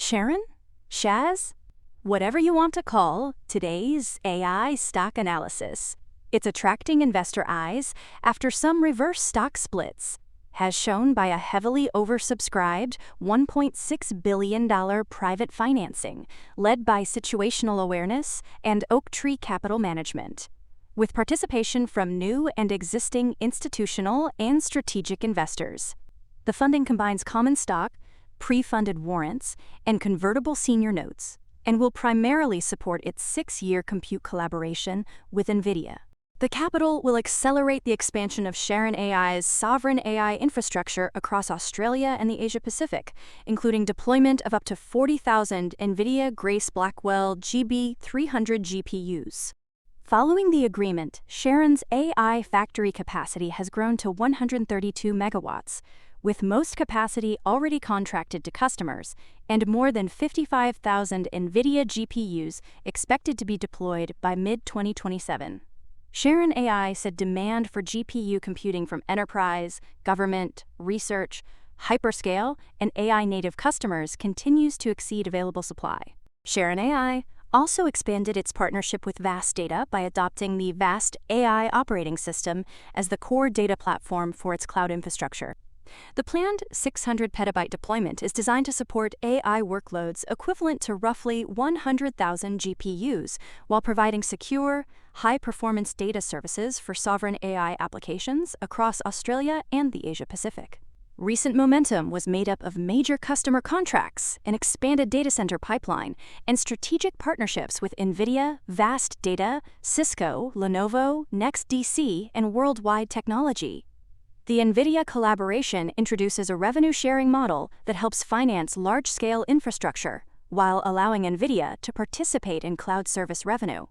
Sharon? SHAZ? Whatever you want to call today's AI stock analysis. It's attracting investor eyes after some reverse stock splits, as shown by a heavily oversubscribed $1.6 billion private financing led by Situational Awareness and Oaktree Capital Management, with participation from new and existing institutional and strategic investors. The funding combines common stock, pre-funded warrants, and convertible senior notes, and will primarily support its 6-year compute collaboration with NVIDIA. The capital will accelerate the expansion of SharonAI's sovereign AI infrastructure across Australia and the Asia-Pacific, including deployment of up to 40,000 NVIDIA Grace Blackwell GB300 GPUs. Following the agreement, Sharon's AI factory capacity has grown to 132 megawatts, with most capacity already contracted to customers and more than 55,000 NVIDIA GPUs expected to be deployed by mid-2027. SharonAI said demand for GPU computing from enterprise, government, research, hyperscale, and AI-native customers continues to exceed available supply. SharonAI also expanded its partnership with Vast Data by adopting the Vast AI operating system as the core data platform for its cloud infrastructure. The planned 600 petabyte deployment is designed to support AI workloads equivalent to roughly 100,000 GPUs, while providing secure, high-performance data services for sovereign AI applications across Australia and the Asia-Pacific. Recent momentum was made up of major customer contracts, an expanded data center pipeline, and strategic partnerships with NVIDIA, Vast Data, Cisco, Lenovo, NextDC, and Worldwide Technology. The NVIDIA collaboration introduces a revenue-sharing model that helps finance large-scale infrastructure, while allowing NVIDIA to participate in cloud service revenue.